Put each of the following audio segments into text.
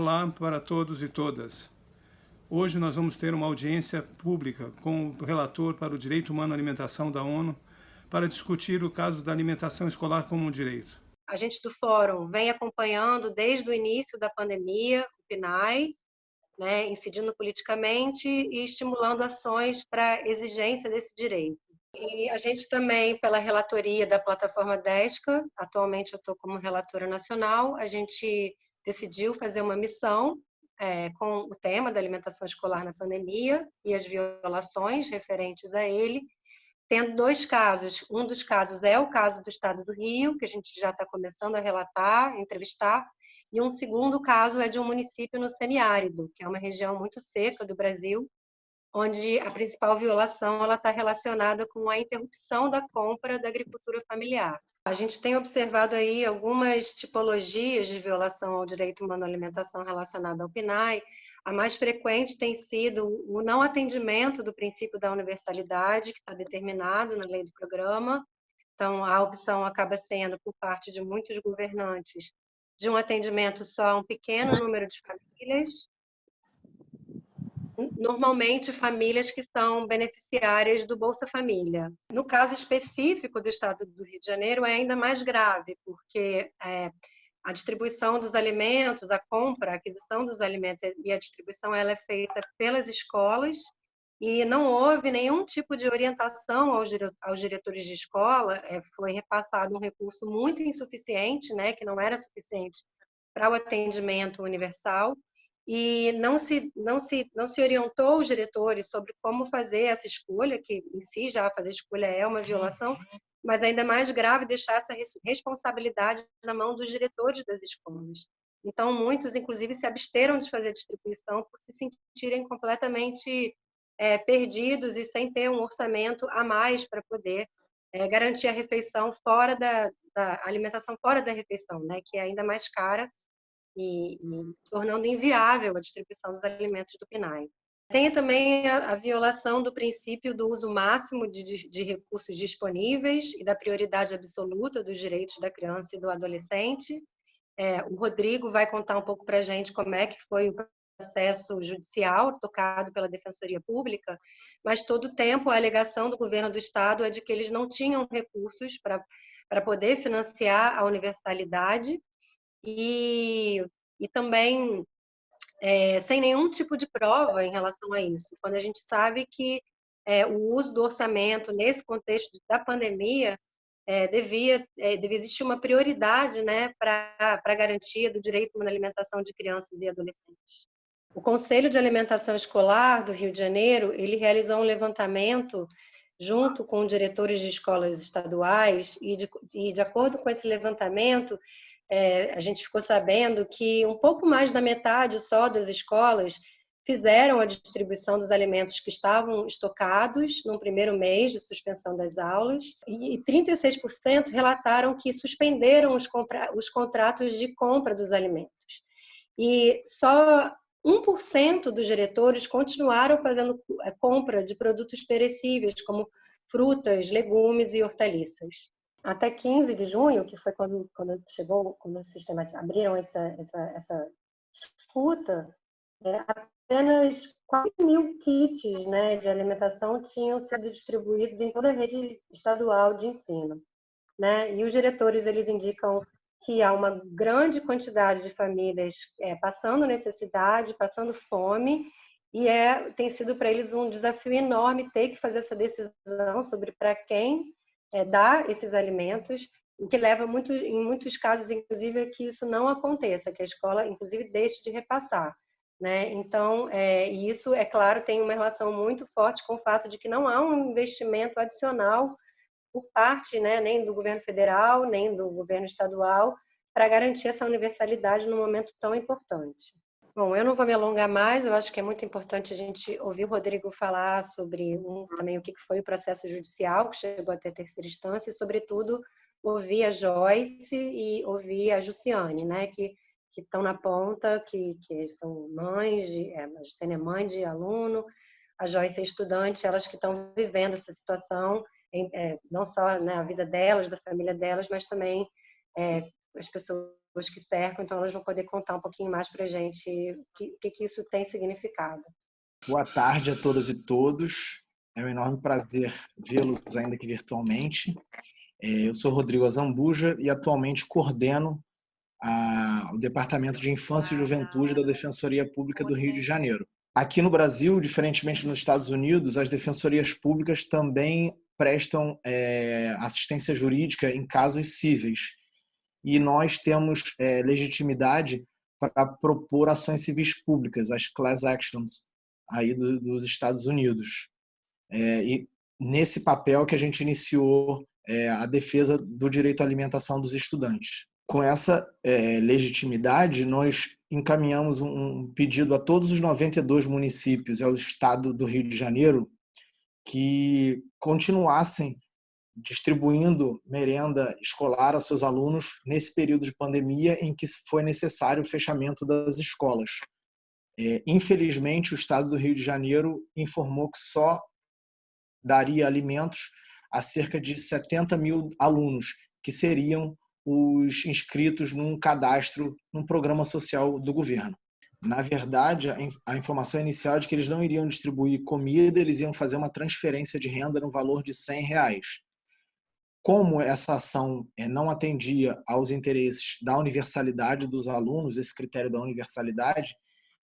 Olá para todos e todas. Hoje nós vamos ter uma audiência pública com o relator para o Direito Humano à Alimentação da ONU para discutir o caso da alimentação escolar como um direito. A gente do Fórum vem acompanhando desde o início da pandemia o PNAE, né, incidindo politicamente e estimulando ações para exigência desse direito. E a gente também, pela relatoria da plataforma DESCA, atualmente eu estou como relatora nacional, a gente decidiu fazer uma missão com o tema da alimentação escolar na pandemia e as violações referentes a ele, tendo dois casos. Um dos casos é o caso do Estado do Rio, que a gente já está começando a relatar, entrevistar, e um segundo caso é de um município no semiárido, que é uma região muito seca do Brasil, onde a principal violação está relacionada com a interrupção da compra da agricultura familiar. A gente tem observado aí algumas tipologias de violação ao direito humano à alimentação relacionada ao PNAE. A mais frequente tem sido o não atendimento do princípio da universalidade, que está determinado na lei do programa. Então, a opção acaba sendo, por parte de muitos governantes, de um atendimento só a um pequeno número de famílias, normalmente famílias que são beneficiárias do Bolsa Família. No caso específico do Estado do Rio de Janeiro, é ainda mais grave, porque a distribuição dos alimentos, a compra, a aquisição dos alimentos e a distribuição ela é feita pelas escolas e não houve nenhum tipo de orientação aos diretores de escola. Foi repassado um recurso muito insuficiente, né, que não era suficiente para o atendimento universal, e não se orientou os diretores sobre como fazer essa escolha, que em si já fazer escolha é uma violação, mas ainda mais grave deixar essa responsabilidade na mão dos diretores das escolas. Então, muitos, inclusive, se absteram de fazer a distribuição por se sentirem completamente perdidos e sem ter um orçamento a mais para poder garantir a refeição fora da alimentação fora da refeição, né, que é ainda mais cara e tornando inviável a distribuição dos alimentos do PNAE. Tem também a violação do princípio do uso máximo de recursos disponíveis e da prioridade absoluta dos direitos da criança e do adolescente. O Rodrigo vai contar um pouco para a gente como é que foi o processo judicial tocado pela Defensoria Pública, mas todo o tempo a alegação do governo do Estado é de que eles não tinham recursos para poder financiar a universalidade e também sem nenhum tipo de prova em relação a isso, quando a gente sabe que o uso do orçamento nesse contexto da pandemia devia existir uma prioridade, né, para a garantia do direito a uma alimentação de crianças e adolescentes. O Conselho de Alimentação Escolar do Rio de Janeiro, ele realizou um levantamento junto com diretores de escolas estaduais e de acordo com esse levantamento, a gente ficou sabendo que um pouco mais da metade só das escolas fizeram a distribuição dos alimentos que estavam estocados no primeiro mês de suspensão das aulas, e 36% relataram que suspenderam os contratos de compra dos alimentos. E só 1% dos diretores continuaram fazendo compra de produtos perecíveis, como frutas, legumes e hortaliças. Até 15 de junho, que foi quando chegou, quando os sistemas abriram essa disputa, apenas 4.000 kits, né, de alimentação tinham sido distribuídos em toda a rede estadual de ensino, né? E os diretores eles indicam que há uma grande quantidade de famílias passando necessidade, passando fome, e tem sido para eles um desafio enorme ter que fazer essa decisão sobre para quem dar esses alimentos, o que leva em muitos casos, inclusive, a que isso não aconteça, que a escola, inclusive, deixe de repassar, né? Então, isso, é claro, tem uma relação muito forte com o fato de que não há um investimento adicional por parte, né, nem do governo federal, nem do governo estadual, para garantir essa universalidade num momento tão importante. Bom, eu não vou me alongar mais, eu acho que é muito importante a gente ouvir o Rodrigo falar sobre também o que foi o processo judicial, que chegou até a terceira instância, e, sobretudo, ouvir a Joyce e ouvir a Jussiane, né, que estão na ponta, que são mães, a Jussiane é mãe de aluno, a Joyce é estudante, elas que estão vivendo essa situação, não só na vida delas, da família delas, mas também as pessoas que cercam, então elas vão poder contar um pouquinho mais para a gente o que isso tem significado. Boa tarde a todas e todos. É um enorme prazer vê-los, ainda que virtualmente. Eu sou Rodrigo Azambuja e atualmente coordeno o Departamento de Infância e Juventude da Defensoria Pública do Rio de Janeiro. Aqui no Brasil, diferentemente dos Estados Unidos, as defensorias públicas também prestam assistência jurídica em casos cíveis. E nós temos legitimidade para propor ações civis públicas, as class actions aí dos Estados Unidos. E nesse papel que a gente iniciou a defesa do direito à alimentação dos estudantes. Com essa legitimidade, nós encaminhamos um pedido a todos os 92 municípios e ao Estado do Rio de Janeiro que continuassem distribuindo merenda escolar aos seus alunos nesse período de pandemia em que foi necessário o fechamento das escolas. Infelizmente, o Estado do Rio de Janeiro informou que só daria alimentos a cerca de 70 mil alunos, que seriam os inscritos num cadastro, num programa social do governo. Na verdade, a informação inicial é de que eles não iriam distribuir comida, eles iam fazer uma transferência de renda no valor de R$100. Como essa ação não atendia aos interesses da universalidade dos alunos, esse critério da universalidade,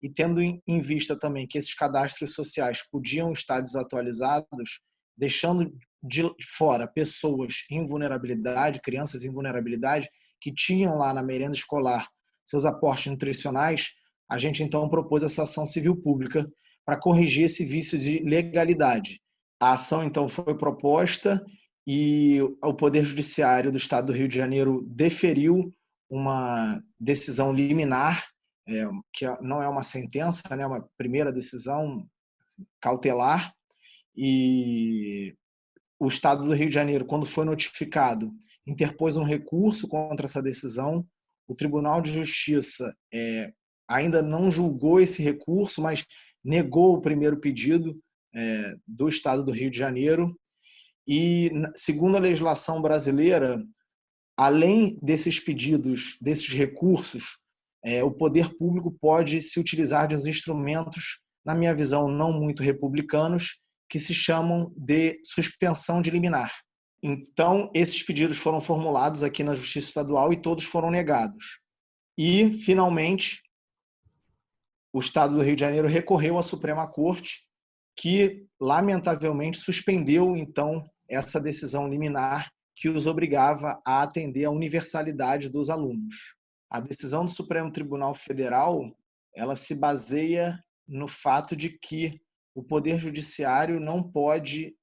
e tendo em vista também que esses cadastros sociais podiam estar desatualizados, deixando de fora pessoas em vulnerabilidade, crianças em vulnerabilidade, que tinham lá na merenda escolar seus aportes nutricionais, a gente então propôs essa ação civil pública para corrigir esse vício de legalidade. A ação então foi proposta e o Poder Judiciário do Estado do Rio de Janeiro deferiu uma decisão liminar, que não é uma sentença, né, uma primeira decisão cautelar, e o Estado do Rio de Janeiro, quando foi notificado, interpôs um recurso contra essa decisão. O Tribunal de Justiça ainda não julgou esse recurso, mas negou o primeiro pedido do Estado do Rio de Janeiro. E, segundo a legislação brasileira, além desses pedidos, desses recursos, o poder público pode se utilizar de uns instrumentos, na minha visão, não muito republicanos, que se chamam de suspensão de liminar. Então, esses pedidos foram formulados aqui na Justiça Estadual e todos foram negados. E, finalmente, o Estado do Rio de Janeiro recorreu à Suprema Corte, que, lamentavelmente, suspendeu, então, essa decisão liminar que os obrigava a atender à universalidade dos alunos. A decisão do Supremo Tribunal Federal, ela se baseia no fato de que o Poder Judiciário não pode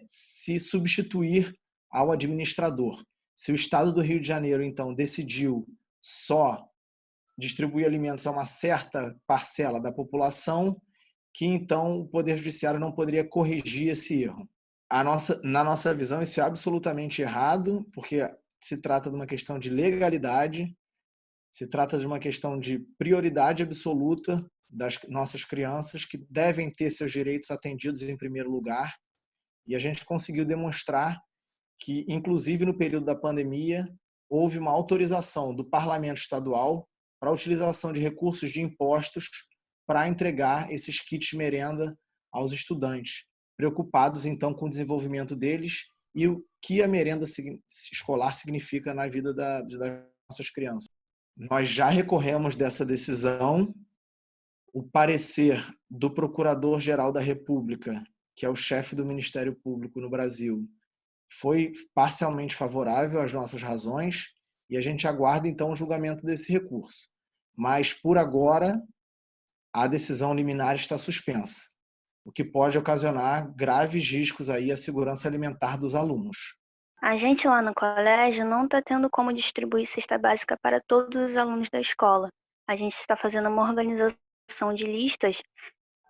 se substituir ao administrador. Se o Estado do Rio de Janeiro, então, decidiu só distribuir alimentos a uma certa parcela da população, que então o Poder Judiciário não poderia corrigir esse erro. Na nossa visão, isso é absolutamente errado, porque se trata de uma questão de legalidade, se trata de uma questão de prioridade absoluta das nossas crianças, que devem ter seus direitos atendidos em primeiro lugar. E a gente conseguiu demonstrar que, inclusive no período da pandemia, houve uma autorização do Parlamento Estadual para a utilização de recursos de impostos para entregar esses kits merenda aos estudantes, preocupados então com o desenvolvimento deles e o que a merenda escolar significa na vida das nossas crianças. Nós já recorremos dessa decisão. O parecer do Procurador-Geral da República, que é o chefe do Ministério Público no Brasil, foi parcialmente favorável às nossas razões e a gente aguarda então o julgamento desse recurso. Mas, por agora, a decisão liminar está suspensa, o que pode ocasionar graves riscos aí à segurança alimentar dos alunos. A gente lá no colégio não está tendo como distribuir cesta básica para todos os alunos da escola. A gente está fazendo uma organização de listas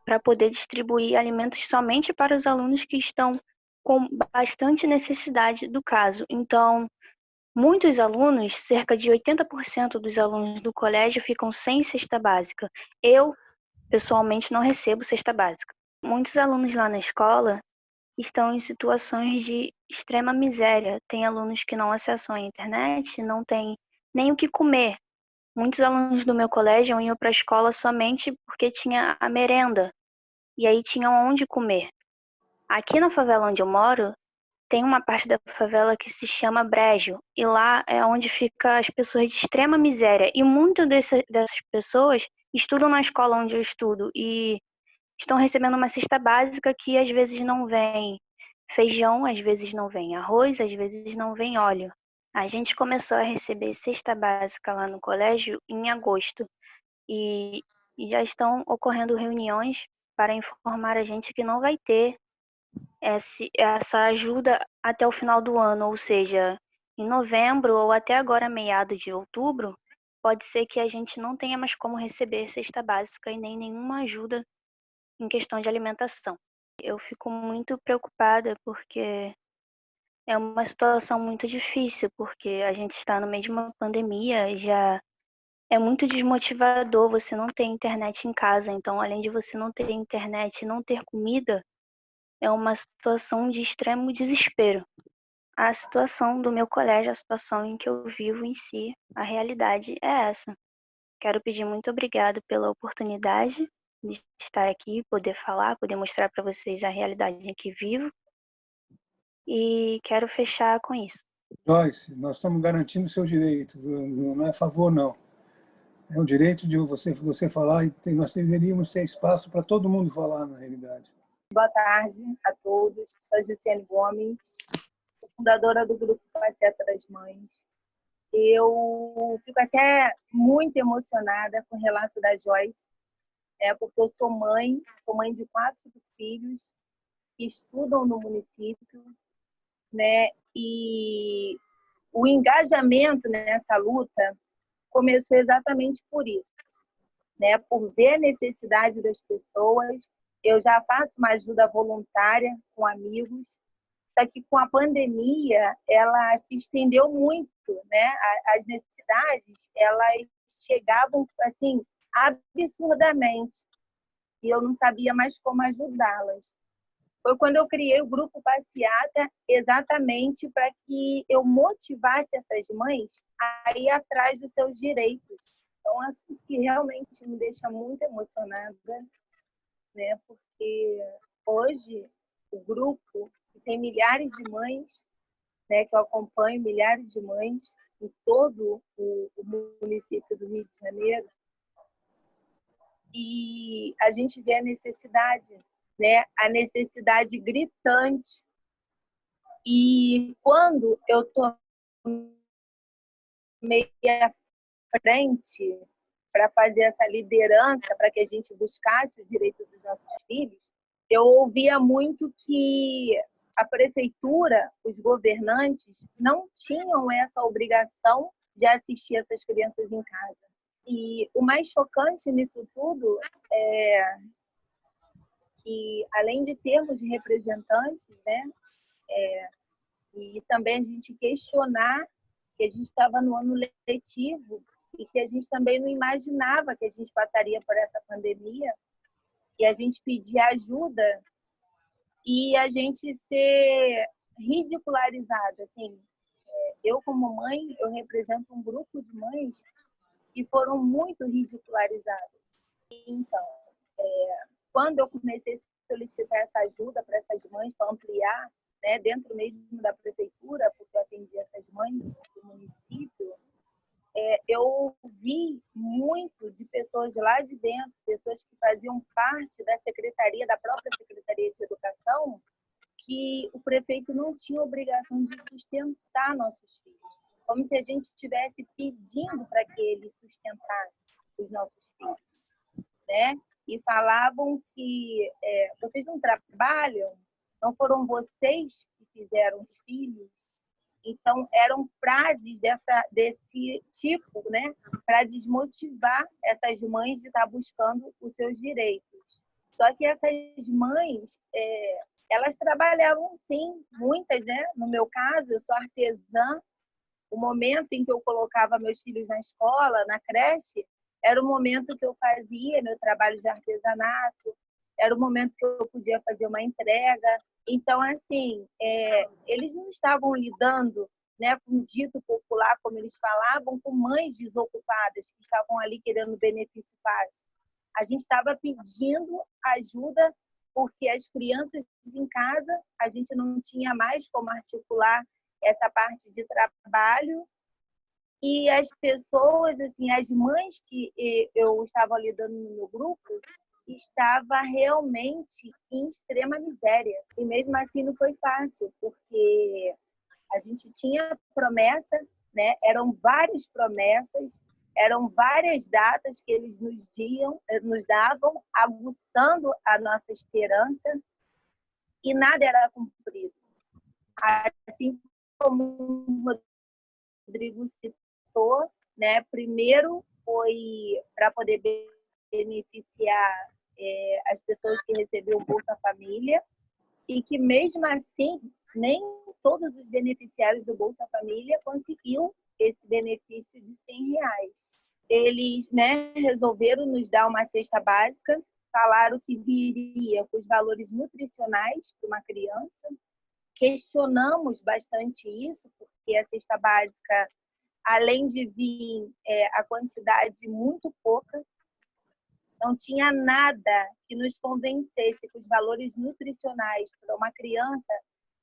para poder distribuir alimentos somente para os alunos que estão com bastante necessidade do caso. Então, muitos alunos, cerca de 80% dos alunos do colégio ficam sem cesta básica. Eu, pessoalmente, não recebo cesta básica. Muitos alunos lá na escola estão em situações de extrema miséria. Tem alunos que não acessam a internet, não têm nem o que comer. Muitos alunos do meu colégio iam para a escola somente porque tinha a merenda, e aí tinham onde comer. Aqui na favela onde eu moro, tem uma parte da favela que se chama Brejo, e lá é onde ficam as pessoas de extrema miséria. E muitas dessas pessoas estudam na escola onde eu estudo e estão recebendo uma cesta básica que às vezes não vem feijão, às vezes não vem arroz, às vezes não vem óleo. A gente começou a receber cesta básica lá no colégio em agosto e já estão ocorrendo reuniões para informar a gente que não vai ter essa ajuda até o final do ano, ou seja, em novembro ou até agora meados de outubro, pode ser que a gente não tenha mais como receber cesta básica e nem nenhuma ajuda em questão de alimentação. Eu fico muito preocupada porque é uma situação muito difícil, porque a gente está no meio de uma pandemia e já é muito desmotivador você não ter internet em casa. Então, além de você não ter internet e não ter comida, é uma situação de extremo desespero. A situação do meu colégio, a situação em que eu vivo em si, a realidade é essa. Quero pedir muito obrigado pela oportunidade de estar aqui, poder falar, poder mostrar para vocês a realidade em que vivo. E quero fechar com isso. Joyce, nós estamos garantindo o seu direito, não é a favor, não. É um direito de você falar e nós deveríamos ter espaço para todo mundo falar, na realidade. Boa tarde a todos. Sou Gisele Gomes, fundadora do Grupo Passeata das Mães. Eu fico até muito emocionada com o relato da Joyce, porque eu sou mãe de 4 filhos que estudam no município, né? E o engajamento nessa luta começou exatamente por isso, né? Por ver a necessidade das pessoas. Eu já faço uma ajuda voluntária com amigos, só que com a pandemia ela se estendeu muito, né? As necessidades, elas chegavam assim absurdamente e eu não sabia mais como ajudá-las. Foi quando eu criei o Grupo Passeata exatamente para que eu motivasse essas mães a ir atrás dos seus direitos. Então, assim, que realmente me deixa muito emocionada, né? Porque hoje o grupo tem milhares de mães, né? Que eu acompanho, milhares de mães em todo o município do Rio de Janeiro, e a gente vê a necessidade, né? A necessidade gritante. E quando eu tô meio à frente para fazer essa liderança, para que a gente buscasse o direito dos nossos filhos, eu ouvia muito que a prefeitura, os governantes, não tinham essa obrigação de assistir essas crianças em casa. E o mais chocante nisso tudo é que, além de termos representantes, né, e também a gente questionar que a gente estava no ano letivo e que a gente também não imaginava que a gente passaria por essa pandemia, e a gente pedir ajuda e a gente ser ridicularizada. Assim, eu, como mãe, eu represento um grupo de mães que foram muito ridicularizadas. Então, quando eu comecei a solicitar essa ajuda para essas mães, para ampliar, né, dentro mesmo da prefeitura, porque eu atendi essas mães do município, eu vi muito de pessoas lá de dentro, pessoas que faziam parte da secretaria, da própria Secretaria de Educação, que o prefeito não tinha obrigação de sustentar nossos filhos, como se a gente estivesse pedindo para que ele sustentasse os nossos filhos, né? E falavam que vocês não trabalham, não foram vocês que fizeram os filhos. Então, eram frases desse tipo, né, para desmotivar essas mães de estar buscando os seus direitos. Só que essas mães, elas trabalhavam sim, muitas, né? No meu caso, eu sou artesã. O momento em que eu colocava meus filhos na escola, na creche, era o momento que eu fazia meu trabalho de artesanato, era o momento que eu podia fazer uma entrega. Então, assim, eles não estavam lidando né, com dito popular, como eles falavam, com mães desocupadas que estavam ali querendo benefício fácil. A gente estava pedindo ajuda porque as crianças em casa, a gente não tinha mais como articular essa parte de trabalho, e as pessoas, assim, as mães que eu estava lidando no meu grupo, estava realmente em extrema miséria. E mesmo assim não foi fácil, porque a gente tinha promessa, né? Eram várias promessas, eram várias datas que eles nos davam, aguçando a nossa esperança, e nada era cumprido. Assim como o Rodrigo citou, né? Primeiro foi para poder beneficiar as pessoas que receberam Bolsa Família, e que mesmo assim nem todos os beneficiários do Bolsa Família conseguiam esse benefício de R$ 100. Eles, né, resolveram nos dar uma cesta básica, falaram que viria com os valores nutricionais para uma criança. Questionamos bastante isso, porque a cesta básica, além de vir a quantidade muito pouca, não tinha nada que nos convencesse que os valores nutricionais para uma criança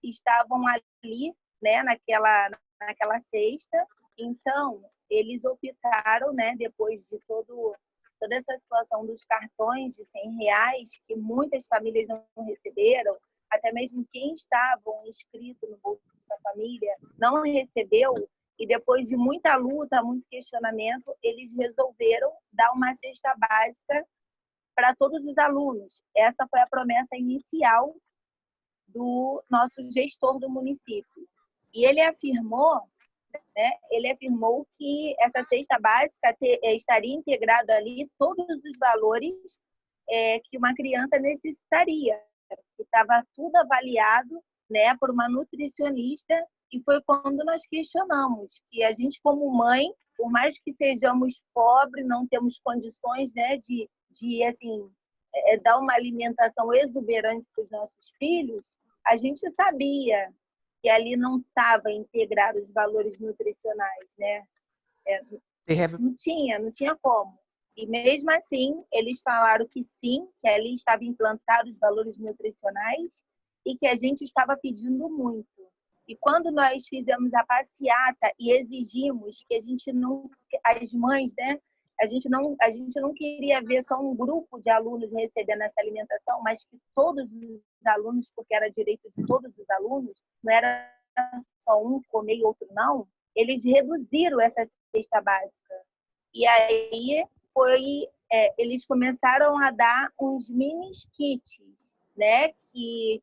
estavam ali, né, naquela cesta. Então, eles optaram, né, depois de toda essa situação dos cartões de R$ 100, que muitas famílias não receberam, até mesmo quem estavam inscrito no Bolsa Família não recebeu, e depois de muita luta, muito questionamento, eles resolveram dar uma cesta básica para todos os alunos. Essa foi a promessa inicial do nosso gestor do município. E ele afirmou, né, que essa cesta básica estaria integrado ali todos os valores que uma criança necessitaria. Estava tudo avaliado, né, por uma nutricionista, e foi quando nós questionamos que a gente, como mãe, por mais que sejamos pobres, não temos condições, né, de assim, dar uma alimentação exuberante para os nossos filhos, a gente sabia que ali não estava integrado os valores nutricionais, né? Não tinha como. E mesmo assim, eles falaram que sim, que ali estava implantado os valores nutricionais e que a gente estava pedindo muito. E quando nós fizemos a passeata e exigimos que a gente não, as mães, né, a gente não queria ver só um grupo de alunos recebendo essa alimentação, mas que todos os alunos, porque era direito de todos os alunos, não era só um comer e outro não, eles reduziram essa cesta básica. E aí eles começaram a dar uns mini kits, né, que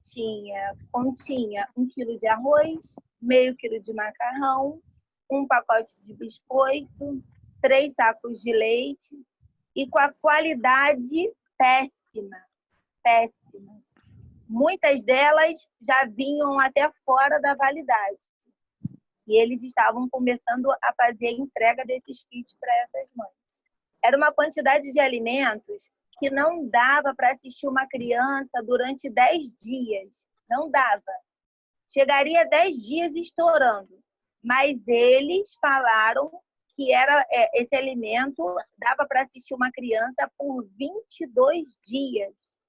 continha 1 quilo de arroz, meio quilo de macarrão, um pacote de biscoito, 3 sacos de leite, e com a qualidade péssima. Muitas delas já vinham até fora da validade. E eles estavam começando a fazer a entrega desses kits para essas mães. Era uma quantidade de alimentos que não dava para assistir uma criança durante 10 dias. Não dava. Chegaria 10 dias estourando. Mas eles falaram que esse alimento dava para assistir uma criança por 22 dias.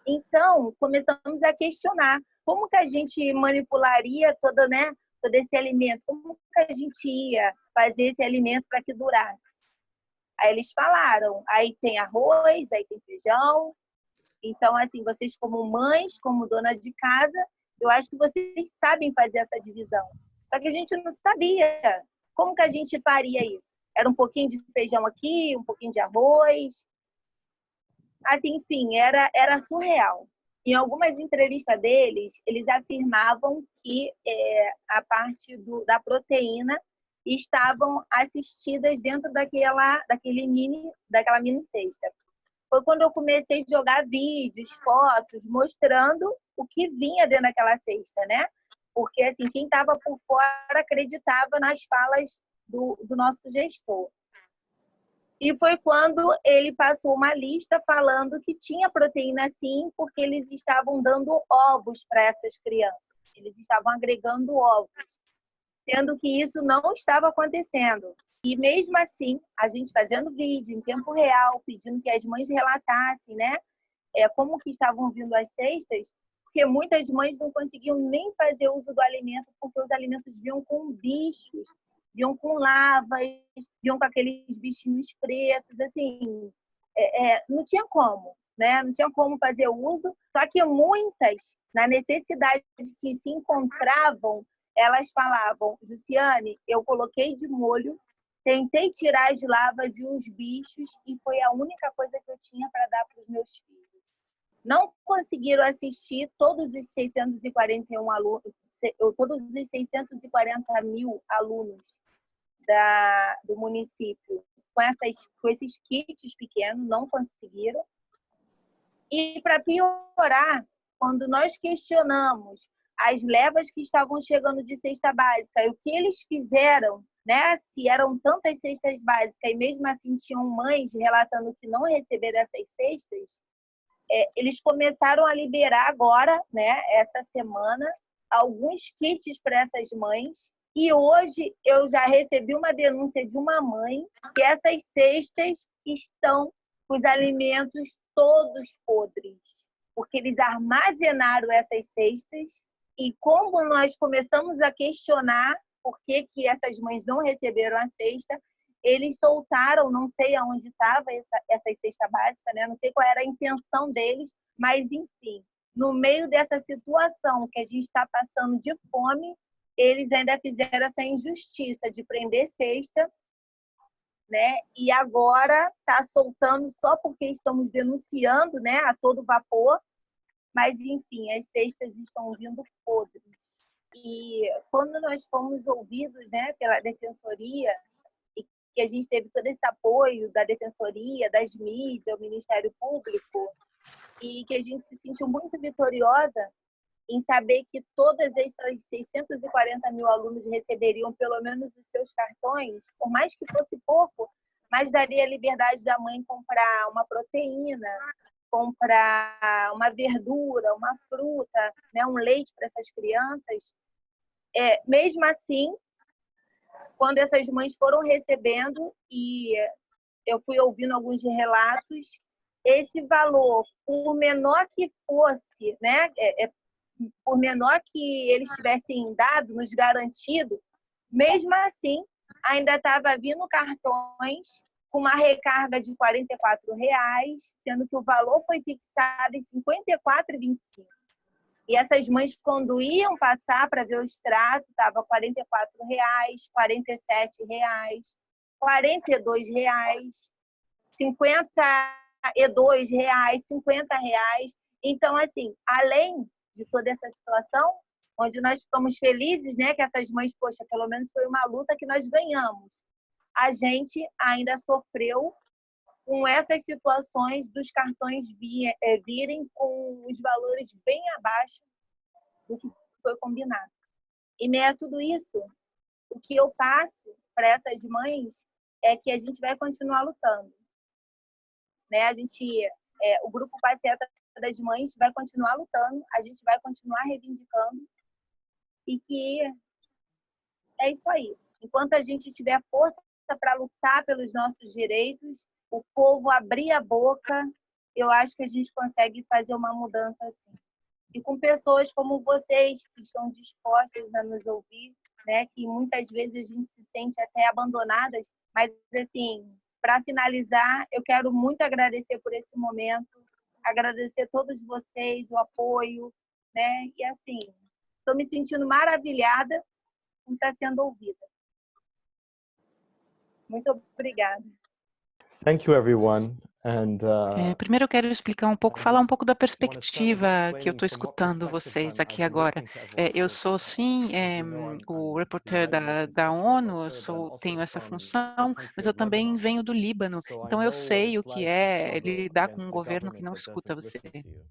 Então, começamos a questionar como que a gente manipularia todo esse alimento, como que a gente ia fazer esse alimento para que durasse. Aí eles falaram, aí tem arroz, aí tem feijão. Então, assim, vocês como mães, como dona de casa, eu acho que vocês sabem fazer essa divisão. Só que a gente não sabia. Como que a gente faria isso? Era um pouquinho de feijão aqui, um pouquinho de arroz. Assim, enfim, era surreal. Em algumas entrevistas deles, eles afirmavam que a parte da proteína estavam assistidas dentro daquela mini cesta. Foi quando eu comecei a jogar vídeos, fotos, mostrando o que vinha dentro daquela cesta, né? Porque, assim, quem estava por fora acreditava nas falas do nosso gestor. E foi quando ele passou uma lista falando que tinha proteína sim, porque eles estavam dando ovos para essas crianças. Eles estavam agregando ovos. sendo que isso não estava acontecendo. E mesmo assim, a gente fazendo vídeo em tempo real, pedindo que as mães relatassem, né, como que estavam vindo as cestas, porque muitas mães não conseguiam nem fazer uso do alimento, porque os alimentos vinham com bichos, vinham com lavas, vinham com aqueles bichinhos pretos, assim, não tinha como, né? Não tinha como fazer uso. Só que muitas, na necessidade que se encontravam, elas falavam: Jussiane, eu coloquei de molho, tentei tirar as lavas e os bichos e foi a única coisa que eu tinha para dar para os meus filhos. Não conseguiram assistir todos os 641 alunos, todos os 640 mil alunos do município com esses kits pequenos, não conseguiram. E para piorar, quando nós questionamos as levas que estavam chegando de cesta básica e o que eles fizeram, né? Se eram tantas cestas básicas e mesmo assim tinham mães relatando que não receberam essas cestas, eles começaram a liberar agora, né, essa semana, alguns kits para essas mães. E hoje eu já recebi uma denúncia de uma mãe que essas cestas estão com os alimentos todos podres, porque eles armazenaram essas cestas e como nós começamos a questionar por que essas mães não receberam a cesta, eles soltaram, não sei aonde estava essa cesta básica, né? Não sei qual era a intenção deles, mas enfim, no meio dessa situação que a gente está passando de fome, eles ainda fizeram essa injustiça de prender cesta, né? E agora está soltando só porque estamos denunciando, né? A todo vapor, mas enfim, as cestas estão vindo podres. E quando nós fomos ouvidos, né, pela Defensoria, que a gente teve todo esse apoio da Defensoria, das mídias, o Ministério Público, e que a gente se sentiu muito vitoriosa em saber que todas essas 640 mil alunos receberiam pelo menos os seus cartões, por mais que fosse pouco, mas daria a liberdade da mãe comprar uma proteína, comprar uma verdura, uma fruta, né, um leite para essas crianças. Mesmo assim, quando essas mães foram recebendo, e eu fui ouvindo alguns relatos, esse valor, por menor que fosse, né, por menor que eles tivessem dado, nos garantido, mesmo assim, ainda estava vindo cartões com uma recarga de R$ 44, sendo que o valor foi fixado em R$ 54,25. E essas mães, quando iam passar para ver o extrato, estava R$ 44, R$ 47, R$ 42, R$ 52, R$ 50. Então, assim, além de toda essa situação, onde nós ficamos felizes, né, que essas mães, poxa, pelo menos foi uma luta que nós ganhamos, a gente ainda sofreu com essas situações dos cartões virem com os valores bem abaixo do que foi combinado. E meio a tudo isso, o que eu passo para essas mães é que a gente vai continuar lutando, né? O Grupo Passeata das Mães vai continuar lutando, a gente vai continuar reivindicando e que é isso aí. Enquanto a gente tiver força para lutar pelos nossos direitos, o povo abrir a boca, eu acho que a gente consegue fazer uma mudança assim. E com pessoas como vocês, que estão dispostas a nos ouvir, né? Que muitas vezes a gente se sente até abandonadas, mas, assim, para finalizar, eu quero muito agradecer por esse momento, agradecer a todos vocês, o apoio, né? E, assim, estou me sentindo maravilhada por estar sendo ouvida. Muito obrigada. Thank you, everyone. And, primeiro eu quero explicar um pouco, falar um pouco da perspectiva que eu estou escutando vocês aqui agora. Eu sou, sim, o reporter da ONU, tenho essa função, mas eu também venho do Líbano, então eu sei o que é lidar com um governo que não escuta você.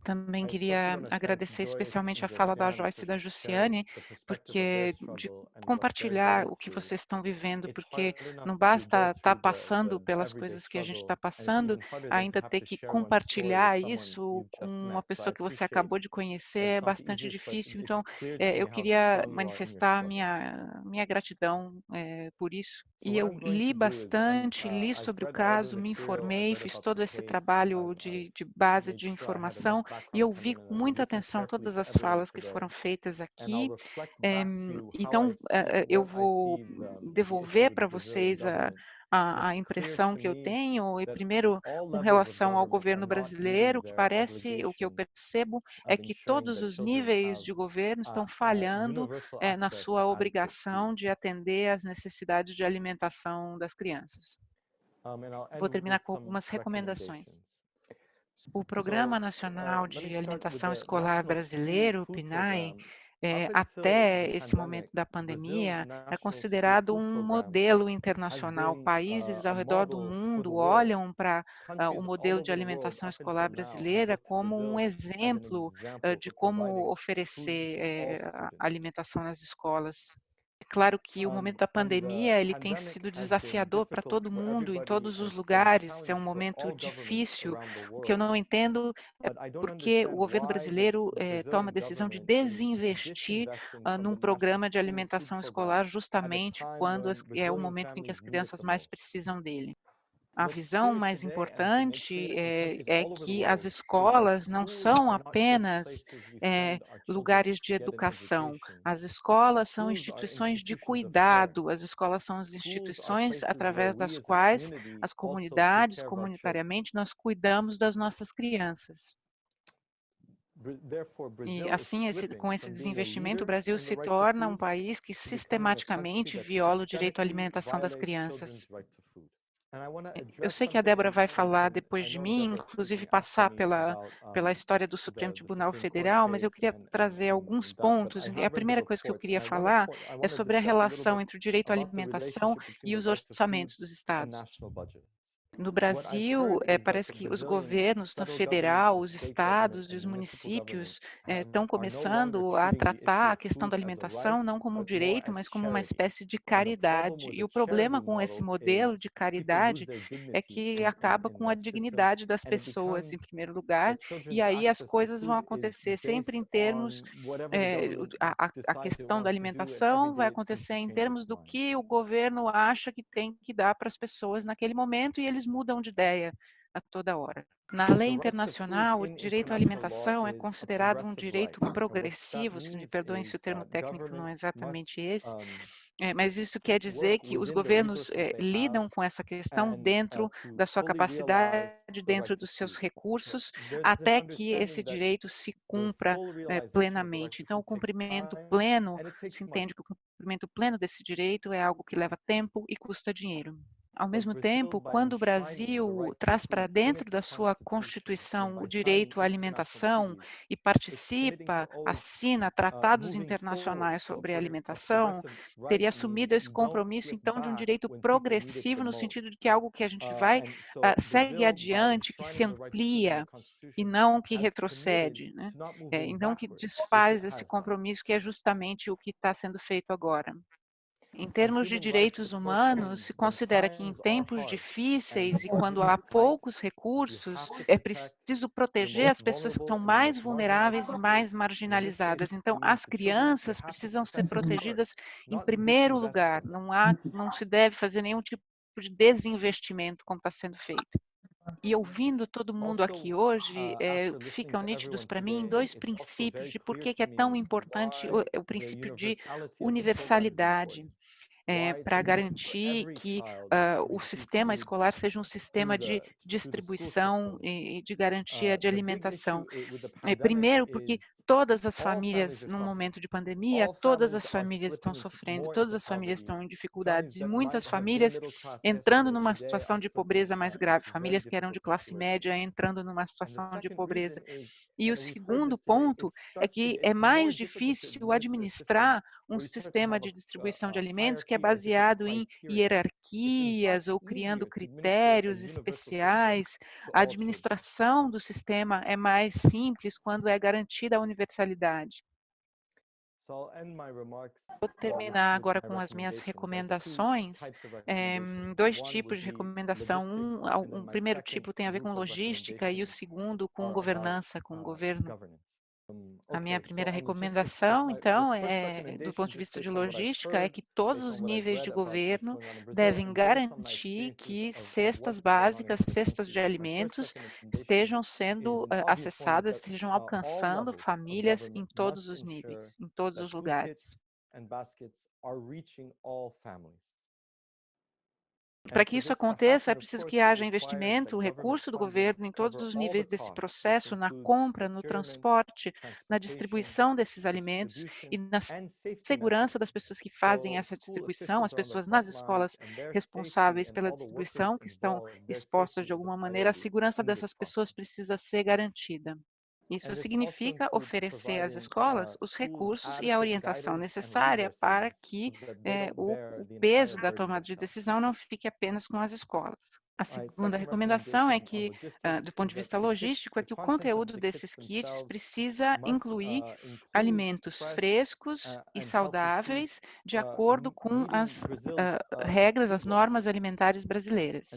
Também queria agradecer especialmente a fala da Joyce e da Jussiane, porque de compartilhar o que vocês estão vivendo, porque não basta estar passando pelas coisas que a gente está passando, ainda ter que compartilhar isso com uma pessoa que você acabou de conhecer é bastante difícil. Então, eu queria manifestar a minha gratidão por isso. E eu li bastante, li sobre o caso, me informei, fiz todo esse trabalho de base de informação e ouvi com muita atenção todas as falas que foram feitas aqui. Então, eu vou devolver para vocês a impressão que eu tenho, e primeiro, com relação ao governo brasileiro, o que eu percebo é que todos os níveis de governo estão falhando na sua obrigação de atender às necessidades de alimentação das crianças. Vou terminar com algumas recomendações. O Programa Nacional de Alimentação Escolar Brasileiro, o PNAE, até esse momento da pandemia, é considerado um modelo internacional. Países ao redor do mundo olham para o modelo de alimentação escolar brasileira como um exemplo de como oferecer alimentação nas escolas. É claro que o momento da pandemia ele tem sido desafiador para todo mundo, em todos os lugares. É um momento difícil. O que eu não entendo é porque o governo brasileiro toma a decisão de desinvestir num programa de alimentação escolar justamente quando é o momento em que as crianças mais precisam dele. A visão mais importante é que as escolas não são apenas lugares de educação. As escolas são instituições de cuidado, as escolas são as instituições através das quais as comunidades, comunitariamente, nós cuidamos das nossas crianças. E assim, com esse desinvestimento, o Brasil se torna um país que sistematicamente viola o direito à alimentação das crianças. Eu sei que a Débora vai falar depois de mim, inclusive passar pela história do Supremo Tribunal Federal, mas eu queria trazer alguns pontos. E a primeira coisa que eu queria falar é sobre a relação entre o direito à alimentação e os orçamentos dos estados. No Brasil, parece que os governos, tanto federal, os estados e os municípios, estão começando a tratar a questão da alimentação não como um direito, mas como uma espécie de caridade. E o problema com esse modelo de caridade é que acaba com a dignidade das pessoas, em primeiro lugar, e aí as coisas vão acontecer sempre em termos, a questão da alimentação vai acontecer em termos do que o governo acha que tem que dar para as pessoas naquele momento, e eles mudam de ideia a toda hora. Na lei internacional, o direito à alimentação é considerado um direito progressivo, se me perdoem se o termo técnico não é exatamente esse, mas isso quer dizer que os governos lidam com essa questão dentro da sua capacidade, dentro dos seus recursos, até que esse direito se cumpra plenamente. Então, o cumprimento pleno, se entende que o cumprimento pleno desse direito é algo que leva tempo e custa dinheiro. Ao mesmo tempo, quando o Brasil traz para dentro da sua Constituição o direito à alimentação e participa, assina tratados internacionais sobre alimentação, teria assumido esse compromisso, então, de um direito progressivo, no sentido de que é algo que a gente vai, segue adiante, que se amplia, e não que retrocede, né? E não que desfaz esse compromisso, que é justamente o que está sendo feito agora. Em termos de direitos humanos, se considera que em tempos difíceis e quando há poucos recursos, é preciso proteger as pessoas que são mais vulneráveis e mais marginalizadas. Então, as crianças precisam ser protegidas em primeiro lugar. Não se deve fazer nenhum tipo de desinvestimento como está sendo feito. E ouvindo todo mundo aqui hoje, ficam nítidos para mim dois princípios de por que é tão importante o princípio de universalidade. Para garantir que o sistema escolar seja um sistema de distribuição e de garantia de alimentação. Primeiro, porque todas as famílias, num momento de pandemia, todas as famílias estão sofrendo, todas as famílias estão em dificuldades, e muitas famílias entrando numa situação de pobreza mais grave, famílias que eram de classe média entrando numa situação de pobreza. E o segundo ponto é que é mais difícil administrar um sistema de distribuição de alimentos que é baseado em hierarquias ou criando critérios especiais. A administração do sistema é mais simples quando é garantida a universalidade. Vou terminar agora com as minhas recomendações. Dois tipos de recomendação. Um primeiro tipo tem a ver com logística e o segundo com governança, com governo. A minha primeira recomendação, então, do ponto de vista de logística, é que todos os níveis de governo devem garantir que cestas básicas, cestas de alimentos, estejam sendo acessadas, estejam alcançando famílias em todos os níveis, em todos os lugares. Para que isso aconteça, é preciso que haja investimento, recurso do governo em todos os níveis desse processo, na compra, no transporte, na distribuição desses alimentos e na segurança das pessoas que fazem essa distribuição, as pessoas nas escolas responsáveis pela distribuição, que estão expostas de alguma maneira, a segurança dessas pessoas precisa ser garantida. Isso significa oferecer às escolas os recursos e a orientação necessária para que o peso da tomada de decisão não fique apenas com as escolas. A segunda recomendação é que, do ponto de vista logístico, é que o conteúdo desses kits precisa incluir alimentos frescos e saudáveis de acordo com as regras, as normas alimentares brasileiras.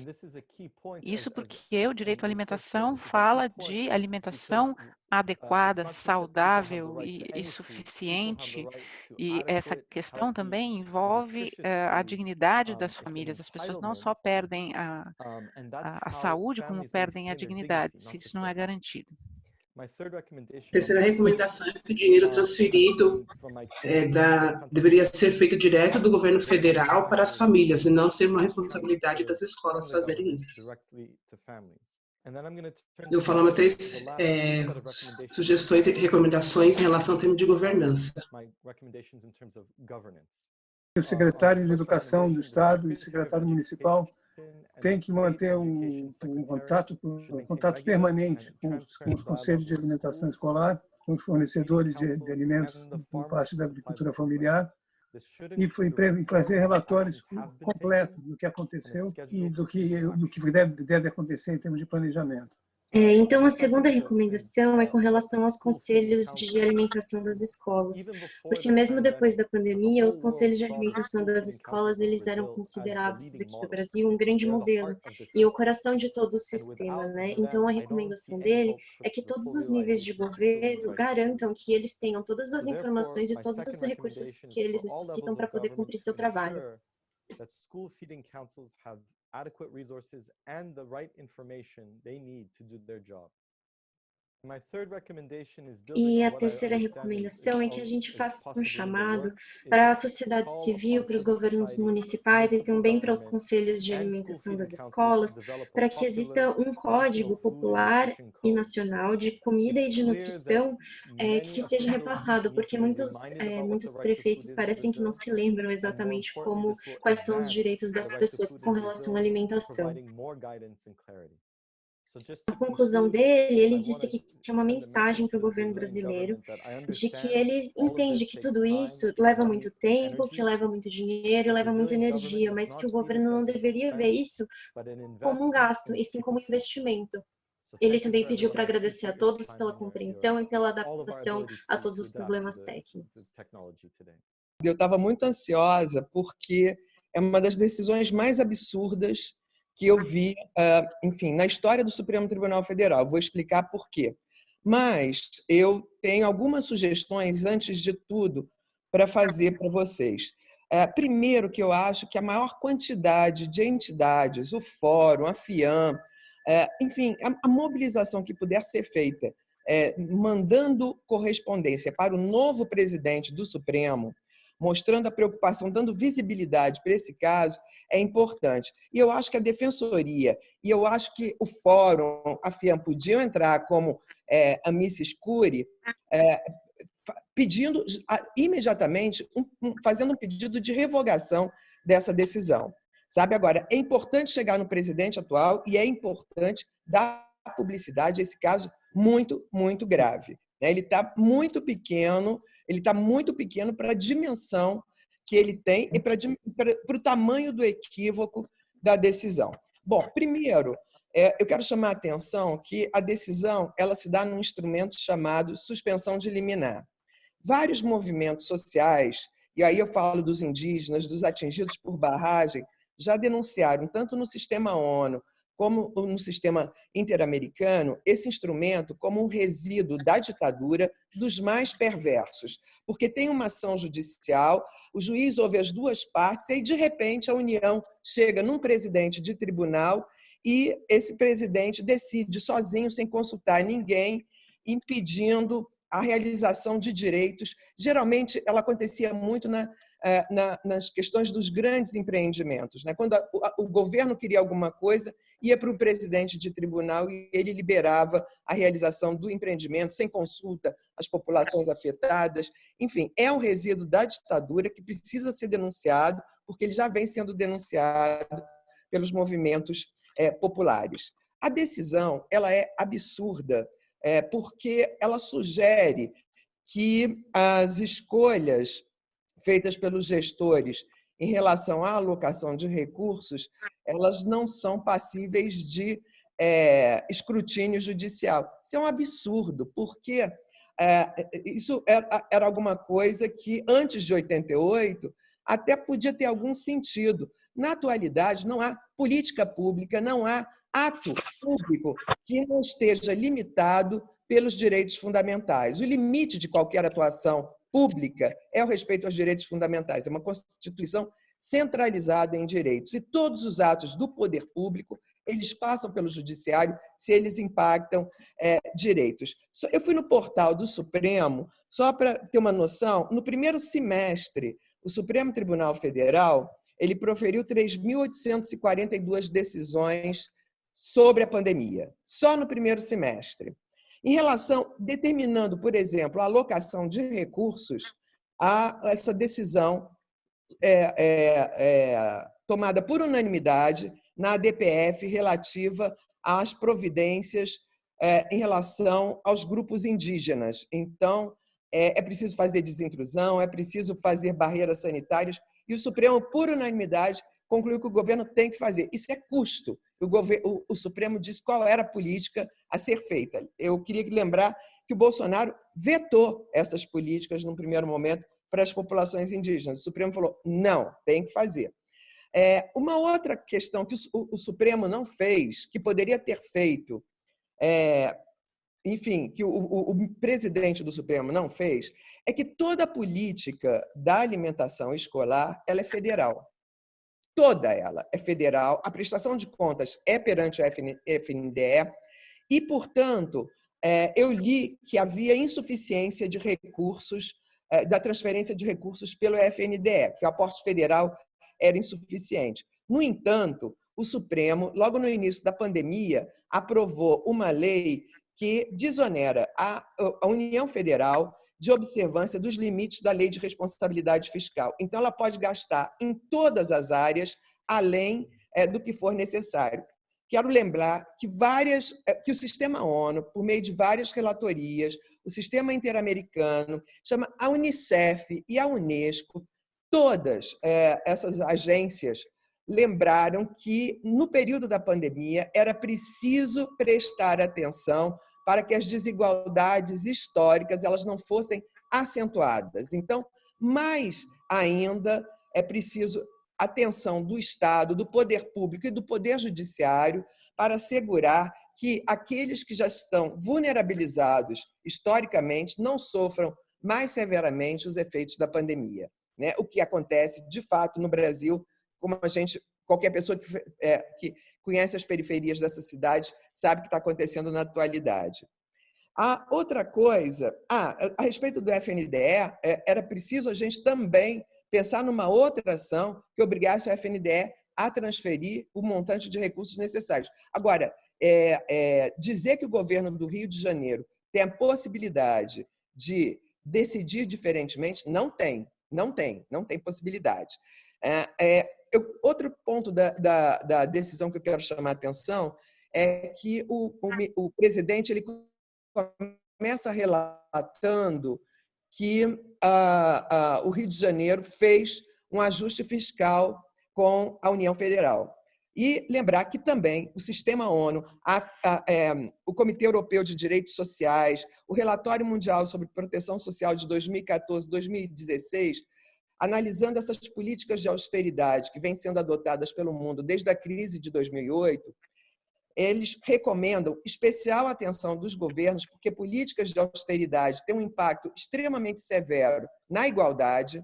Isso porque o direito à alimentação fala de alimentação adequada, saudável e suficiente, e essa questão também envolve a dignidade das famílias. As pessoas não só perdem a saúde, como perdem a dignidade, se isso não é garantido. Terceira recomendação é que o dinheiro transferido deveria ser feito direto do governo federal para as famílias, e não ser uma responsabilidade das escolas fazerem isso. Eu vou falar três sugestões e recomendações em relação ao tema de governança. O secretário de Educação do Estado e o secretário municipal têm que manter um contato permanente com os conselhos de alimentação escolar, com os fornecedores de alimentos por parte da agricultura familiar, e fazer relatórios completos do que aconteceu e do que deve acontecer em termos de planejamento. Então, a segunda recomendação é com relação aos conselhos de alimentação das escolas, porque mesmo depois da pandemia, os conselhos de alimentação das escolas, eles eram considerados aqui no Brasil um grande modelo e o coração de todo o sistema, né? Então, a recomendação dele é que todos os níveis de governo garantam que eles tenham todas as informações e todos os recursos que eles necessitam para poder cumprir seu trabalho. Adequate resources and the right information they need to do their job. E a terceira recomendação é que a gente faça um chamado para a sociedade civil, para os governos municipais e também para os conselhos de alimentação das escolas, para que exista um código popular e nacional de comida e de nutrição que seja repassado, porque muitos prefeitos parecem que não se lembram exatamente quais são os direitos das pessoas com relação à alimentação. A conclusão dele, ele disse que é uma mensagem para o governo brasileiro, de que ele entende que tudo isso leva muito tempo, que leva muito dinheiro, leva muita energia, mas que o governo não deveria ver isso como um gasto, e sim como um investimento. Ele também pediu para agradecer a todos pela compreensão e pela adaptação a todos os problemas técnicos. Eu estava muito ansiosa porque é uma das decisões mais absurdas que eu vi, enfim, na história do Supremo Tribunal Federal. Vou explicar por quê. Mas eu tenho algumas sugestões, antes de tudo, para fazer para vocês. Primeiro, que eu acho que a maior quantidade de entidades, o Fórum, a FIAM, enfim, a mobilização que puder ser feita, mandando correspondência para o novo presidente do Supremo, mostrando a preocupação, dando visibilidade para esse caso, é importante. E eu acho que a Defensoria, e eu acho que o Fórum, a FIAM, podiam entrar como amicis curiae, pedindo imediatamente, fazendo um pedido de revogação dessa decisão. Sabe? Agora, é importante chegar no presidente atual e é importante dar publicidade a esse caso muito, muito grave. Ele está muito pequeno, para a dimensão que ele tem e para o tamanho do equívoco da decisão. Bom, primeiro, eu quero chamar a atenção que a decisão ela se dá num instrumento chamado suspensão de liminar. vários movimentos sociais, e aí eu falo dos indígenas, dos atingidos por barragem, já denunciaram, tanto no sistema ONU como no sistema interamericano, esse instrumento como um resíduo da ditadura dos mais perversos. Porque tem uma ação judicial, o juiz ouve as duas partes, e aí, de repente, a União chega num presidente de tribunal e esse presidente decide sozinho, sem consultar ninguém, impedindo a realização de direitos. Geralmente, ela acontecia muito nas questões dos grandes empreendimentos. Quando o governo queria alguma coisa, ia para um presidente de tribunal e ele liberava a realização do empreendimento sem consulta às populações afetadas. Enfim, é um resíduo da ditadura que precisa ser denunciado, porque ele já vem sendo denunciado pelos movimentos populares. A decisão ela é absurda, porque ela sugere que as escolhas feitas pelos gestores em relação à alocação de recursos, elas não são passíveis de escrutínio judicial. Isso é um absurdo, porque isso era alguma coisa que, antes de 88, até podia ter algum sentido. Na atualidade, não há política pública, não há ato público que não esteja limitado pelos direitos fundamentais. O limite de qualquer atuação pública é o respeito aos direitos fundamentais. É uma Constituição centralizada em direitos. E todos os atos do poder público, eles passam pelo judiciário se eles impactam direitos. Eu fui no portal do Supremo, só para ter uma noção, no primeiro semestre, o Supremo Tribunal Federal ele proferiu 3.842 decisões sobre a pandemia, só no primeiro semestre. Em relação, determinando, por exemplo, a alocação de recursos a essa decisão tomada por unanimidade na ADPF relativa às providências em relação aos grupos indígenas. Então, é preciso fazer desintrusão, é preciso fazer barreiras sanitárias, e o Supremo, por unanimidade, concluiu que o governo tem que fazer. Isso é custo. O Supremo disse qual era a política a ser feita. Eu queria lembrar que o Bolsonaro vetou essas políticas, num primeiro momento, para as populações indígenas. O Supremo falou, não, tem que fazer. Uma outra questão que o Supremo não fez, que poderia ter feito, enfim, que o presidente do Supremo não fez, é que toda a política da alimentação escolar ela é federal. Toda ela é federal, a prestação de contas é perante o FNDE e, portanto, eu li que havia insuficiência de recursos, da transferência de recursos pelo FNDE, que o aporte federal era insuficiente. No entanto, o Supremo, logo no início da pandemia, aprovou uma lei que desonera a União Federal de observância dos limites da Lei de Responsabilidade Fiscal. Então, ela pode gastar em todas as áreas, além do que for necessário. Quero lembrar que o Sistema ONU, por meio de várias relatorias, o Sistema Interamericano, chama a Unicef e a Unesco, todas essas agências lembraram que, no período da pandemia, era preciso prestar atenção para que as desigualdades históricas elas não fossem acentuadas. Então, mais ainda, é preciso atenção do Estado, do poder público e do poder judiciário para assegurar que aqueles que já estão vulnerabilizados historicamente não sofram mais severamente os efeitos da pandemia. O que acontece, de fato, no Brasil, como qualquer pessoa que conhece as periferias dessa cidade sabe o que está acontecendo na atualidade. A outra coisa, a respeito do FNDE, era preciso a gente também pensar numa outra ação que obrigasse o FNDE a transferir o montante de recursos necessários. Agora, dizer que o governo do Rio de Janeiro tem a possibilidade de decidir diferentemente, não tem possibilidade. Outro ponto da decisão que eu quero chamar a atenção é que o presidente ele começa relatando que o Rio de Janeiro fez um ajuste fiscal com a União Federal. E lembrar que também o Sistema ONU, o Comitê Europeu de Direitos Sociais, o Relatório Mundial sobre Proteção Social de 2014-2016, analisando essas políticas de austeridade que vêm sendo adotadas pelo mundo desde a crise de 2008, eles recomendam especial atenção dos governos, porque políticas de austeridade têm um impacto extremamente severo na igualdade,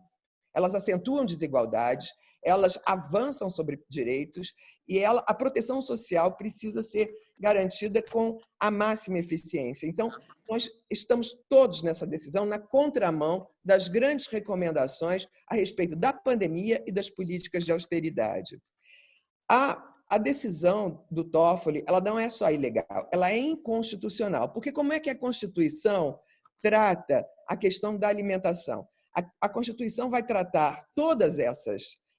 elas acentuam desigualdades, elas avançam sobre direitos e a proteção social precisa ser garantida com a máxima eficiência. Então, nós estamos todos nessa decisão na contramão das grandes recomendações a respeito da pandemia e das políticas de austeridade. A decisão do Toffoli, ela não é só ilegal, ela é inconstitucional. Porque como é que a Constituição trata a questão da alimentação? A Constituição vai tratar todas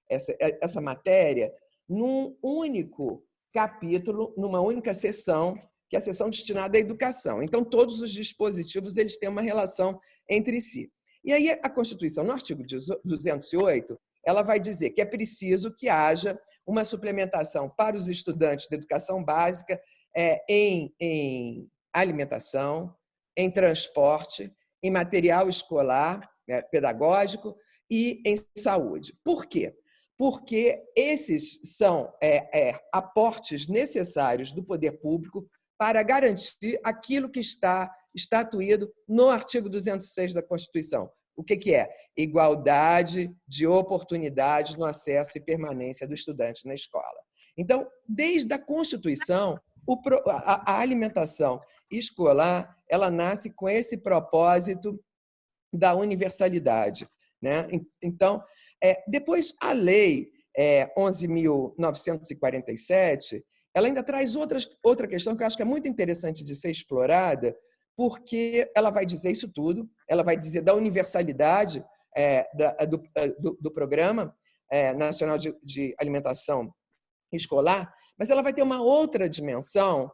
essa matéria num único capítulo, numa única seção, que é a seção destinada à educação. Então, todos os dispositivos eles têm uma relação entre si. E aí, a Constituição, no artigo 208, ela vai dizer que é preciso que haja uma suplementação para os estudantes de educação básica em alimentação, em transporte, em material escolar, pedagógico e em saúde. Por quê? Porque esses são aportes necessários do poder público para garantir aquilo que está estatuído no artigo 206 da Constituição. O que é? Igualdade de oportunidades no acesso e permanência do estudante na escola. Então, desde a Constituição, a alimentação escolar ela nasce com esse propósito da universalidade, né? Então, depois a Lei 11.947, ela ainda traz outra questão que eu acho que é muito interessante de ser explorada, porque ela vai dizer isso tudo, ela vai dizer da universalidade do Programa Nacional de Alimentação Escolar, mas ela vai ter uma outra dimensão,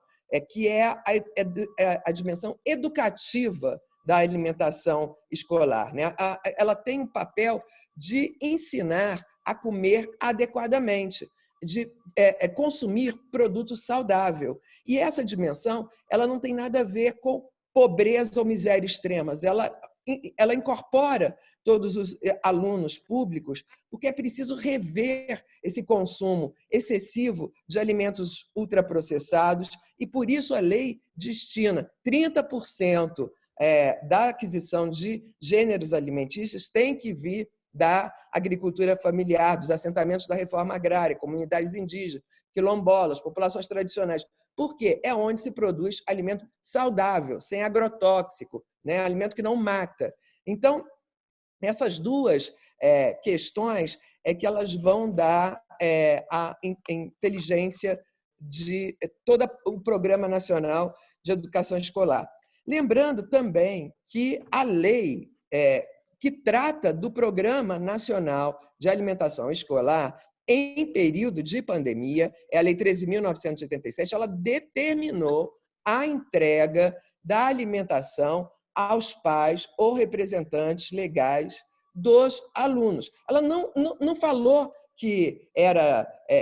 que é a dimensão educativa da alimentação escolar, né? Ela tem um papel de ensinar a comer adequadamente, de consumir produto saudável. E essa dimensão ela não tem nada a ver com pobreza ou miséria extremas. Ela incorpora todos os alunos públicos, porque é preciso rever esse consumo excessivo de alimentos ultraprocessados e, por isso, a lei destina 30% da aquisição de gêneros alimentícios tem que vir da agricultura familiar, dos assentamentos da reforma agrária, comunidades indígenas, quilombolas, populações tradicionais. Por quê? É onde se produz alimento saudável, sem agrotóxico, né? Alimento que não mata. Então, essas duas questões é que elas vão dar a inteligência de todo o Programa Nacional de Educação Escolar. Lembrando também que a lei que trata do Programa Nacional de Alimentação Escolar em período de pandemia, é a Lei 13.987, ela determinou a entrega da alimentação aos pais ou representantes legais dos alunos. Ela não falou que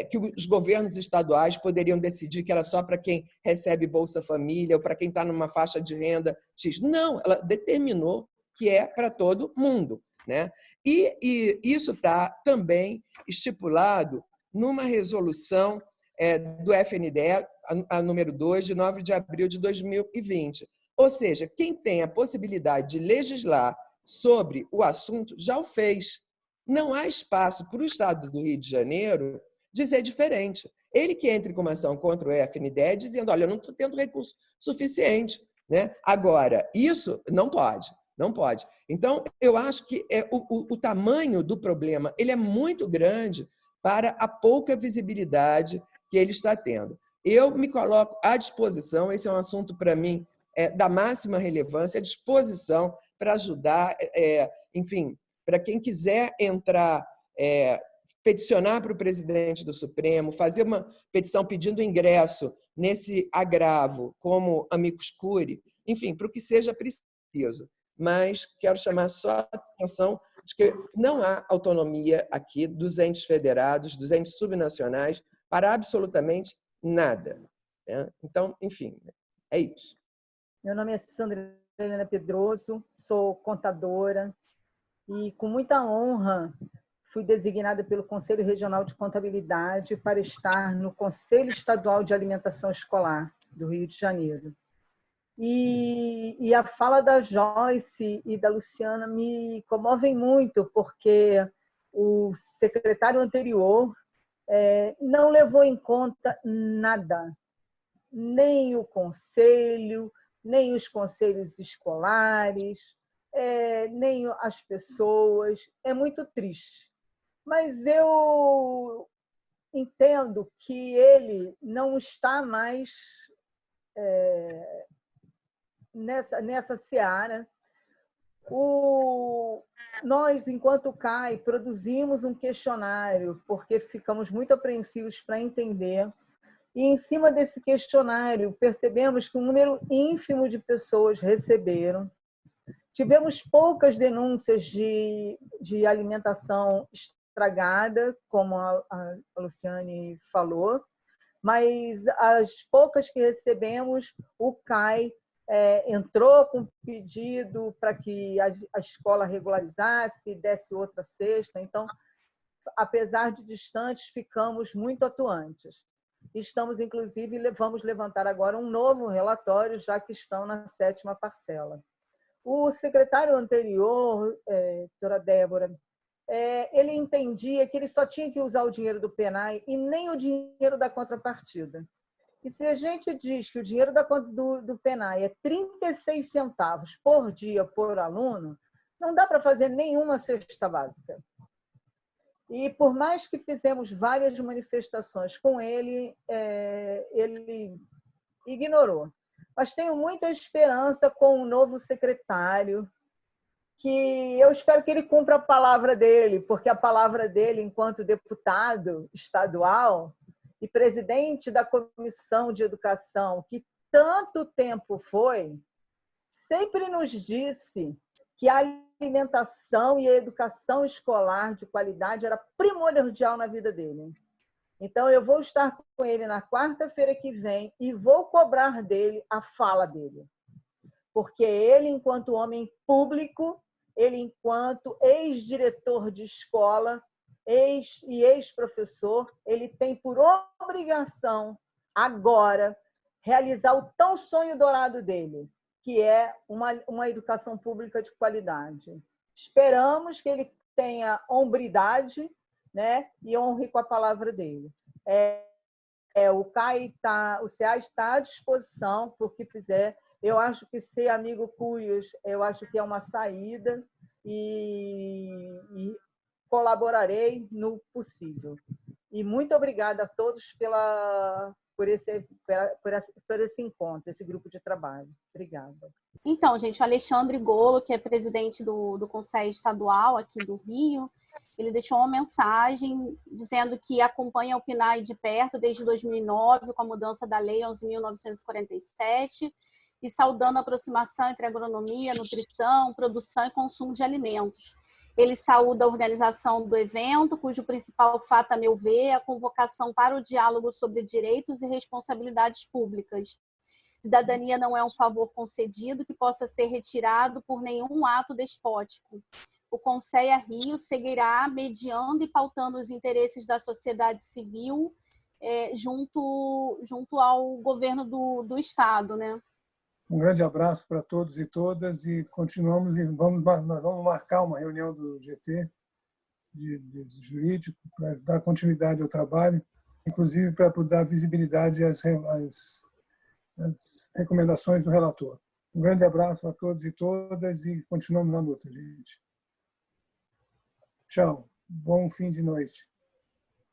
que os governos estaduais poderiam decidir que era só para quem recebe Bolsa Família ou para quem está numa faixa de renda X. Não, ela determinou que é para todo mundo, né? E isso está também estipulado numa resolução do FNDE, a número 2, de 9 de abril de 2020. Ou seja, quem tem a possibilidade de legislar sobre o assunto já o fez. Não há espaço para o Estado do Rio de Janeiro dizer diferente. Ele que entre com uma ação contra o FNDE dizendo, olha, eu não estou tendo recurso suficiente, né? Agora, isso não pode. Não pode. Então, eu acho que o tamanho do problema ele é muito grande para a pouca visibilidade que ele está tendo. Eu me coloco à disposição, esse é um assunto, para mim, da máxima relevância, à disposição para ajudar, enfim, para quem quiser entrar, peticionar para o presidente do Supremo, fazer uma petição pedindo ingresso nesse agravo como amicus curiae, enfim, para o que seja preciso. Mas quero chamar só a atenção de que não há autonomia aqui dos entes federados, dos entes subnacionais, para absolutamente nada. Né? Então, enfim, é isso. Meu nome é Sandra Helena Pedroso, sou contadora e, com muita honra, fui designada pelo Conselho Regional de Contabilidade para estar no Conselho Estadual de Alimentação Escolar do Rio de Janeiro. E a fala da Joyce e da Luciana me comovem muito, porque o secretário anterior não levou em conta nada, nem o conselho, nem os conselhos escolares, nem as pessoas. É muito triste. Mas eu entendo que ele não está mais nessa seara. Nós, enquanto CAI, produzimos um questionário, porque ficamos muito apreensivos para entender. E, em cima desse questionário, percebemos que um número ínfimo de pessoas receberam. Tivemos poucas denúncias de alimentação estragada, como a Luciane falou, mas as poucas que recebemos, o CAI entrou com pedido para que a escola regularizasse, desse outra cesta. Então, apesar de distantes, ficamos muito atuantes. Estamos, inclusive, vamos levantar agora um novo relatório, já que estão na 7ª parcela. O secretário anterior, doutora Débora, ele entendia que ele só tinha que usar o dinheiro do PENAI e nem o dinheiro da contrapartida. E se a gente diz que o dinheiro do PENAI é 36 centavos por dia por aluno, não dá para fazer nenhuma cesta básica. E por mais que fizemos várias manifestações com ele, ele ignorou. Mas tenho muita esperança com o novo secretário, que eu espero que ele cumpra a palavra dele, porque a palavra dele, enquanto deputado estadual e presidente da Comissão de Educação, que tanto tempo foi, sempre nos disse que a alimentação e a educação escolar de qualidade era primordial na vida dele. Então, eu vou estar com ele na quarta-feira que vem e vou cobrar dele a fala dele. Porque ele, enquanto homem público, ele, enquanto ex-diretor de escola e ex-professor, ele tem por obrigação, agora, realizar o tão sonho dourado dele, que é uma educação pública de qualidade. Esperamos que ele tenha hombridade, né, e honre com a palavra dele. O CAI o CEA está à disposição para o que fizer. Eu acho que ser amigo Curios, eu acho que é uma saída e colaborarei no possível. E muito obrigada a todos por esse encontro, esse grupo de trabalho. Obrigada. Então, gente, o Alexandre Golo, que é presidente do Conselho Estadual aqui do Rio, ele deixou uma mensagem dizendo que acompanha o PNAE de perto desde 2009, com a mudança da Lei 11.947, e saudando a aproximação entre agronomia, nutrição, produção e consumo de alimentos. Ele saúda a organização do evento, cujo principal fato, a meu ver, é a convocação para o diálogo sobre direitos e responsabilidades públicas. Cidadania não é um favor concedido que possa ser retirado por nenhum ato despótico. O Conselho Rio seguirá mediando e pautando os interesses da sociedade civil junto ao governo do Estado, né? Um grande abraço para todos e todas e continuamos nós vamos marcar uma reunião do GT de jurídico para dar continuidade ao trabalho, inclusive para dar visibilidade às recomendações do relator. Um grande abraço a todos e todas e continuamos na luta, gente. Tchau. Bom fim de noite.